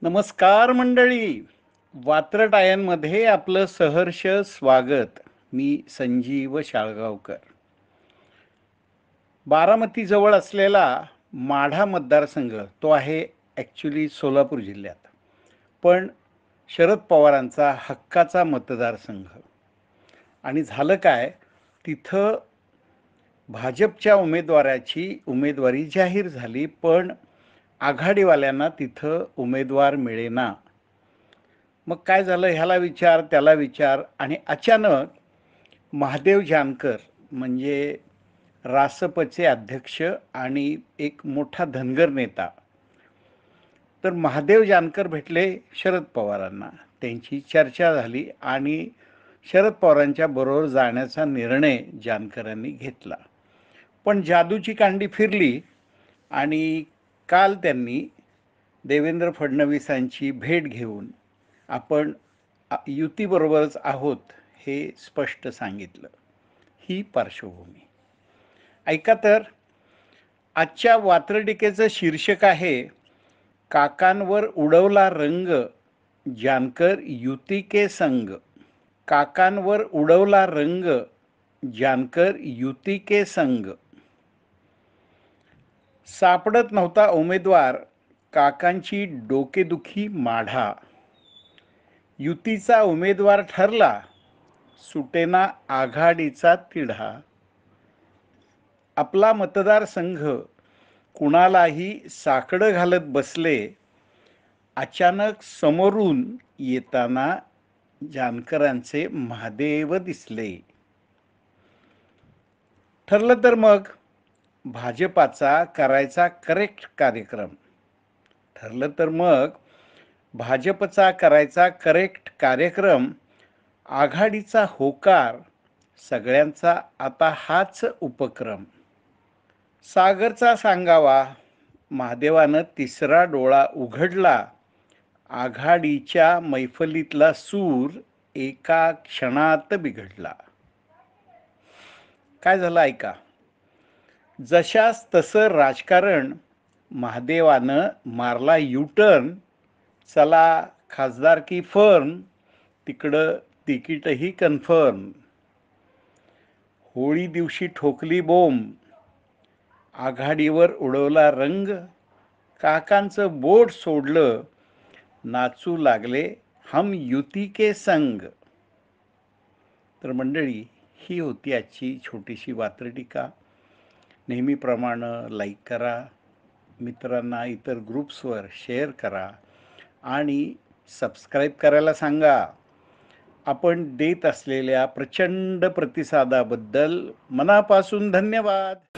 नमस्कार मंडळी. वात्रटायांमध्ये आपलं सहर्ष स्वागत. मी संजीव शाळगावकर. बारामतीजवळ असलेला माढा मतदारसंघ तो आहे ॲक्च्युली सोलापूर जिल्ह्यात. पण शरद पवारांचा हक्काचा मतदारसंघ. आणि झालं काय, तिथं भाजपच्या उमेदवाराची उमेदवारी जाहीर झाली, पण आघाडीवाल्यांना तिथं उमेदवार मिळेना. मग काय झालं, ह्याला विचार त्याला विचार, आणि अचानक महादेव जानकर म्हणजे रासपचे अध्यक्ष आणि एक मोठा धनगर नेता, तर महादेव जानकर भेटले शरद पवारांना. त्यांची चर्चा झाली आणि शरद पवारांच्या बरोबर जाण्याचा निर्णय जानकरांनी घेतला. पण जादूची कांडी फिरली आणि काल त्यांनी देवेंद्र फडणवीसांची भेट घेऊन आपण युतीबरोबरच आहोत हे स्पष्ट सांगितलं. ही पार्श्वभूमी ऐका तर. आजच्या वात्रटिकेचं शीर्षक आहे, काकांवर उडवला रंग, जानकर युती के संग. काकांवर उडवला रंग, जानकर युती के संग. सापडत नव्हता उमेदवार, काकांची डोकेदुखी माढा. युतीचा उमेदवार ठरला, सुटेना आघाडीचा तिढा. आपला मतदारसंघ कुणालाही साकडं घालत बसले, अचानक समोरून येताना जानकरांचे महादेव दिसले. ठरलं तर मग भाजपाचा करायचा करेक्ट कार्यक्रम. ठरलं तर मग भाजपचा करायचा करेक्ट कार्यक्रम. आघाडीचा होकार, सगळ्यांचा आता हाच उपक्रम. सागरचा सांगावा, महादेवानं तिसरा डोळा उघडला. आघाडीच्या मैफलीतला सूर एका क्षणात बिघडला. काय झालं ऐका. जशास तसं राजकारण. महादेवानं मारला युटर्न. चला खासदारकी फर्म, तिकडं तिकीटही कन्फर्म. होळी दिवशी ठोकली बोंब, आघाडीवर उडवला रंग. काकांचं बोट सोडलं, नाचू लागले हम युती के संग. तर मंडळी, ही होती आजची छोटीशी वात्रटिका. नेहमीप्रमाणे लाईक करा, मित्रांना इतर ग्रुप्सवर शेअर करा आणि सबस्क्राईब करायला सांगा. आपण देत असलेल्या प्रचंड प्रतिसादाबद्दल मनापासून धन्यवाद.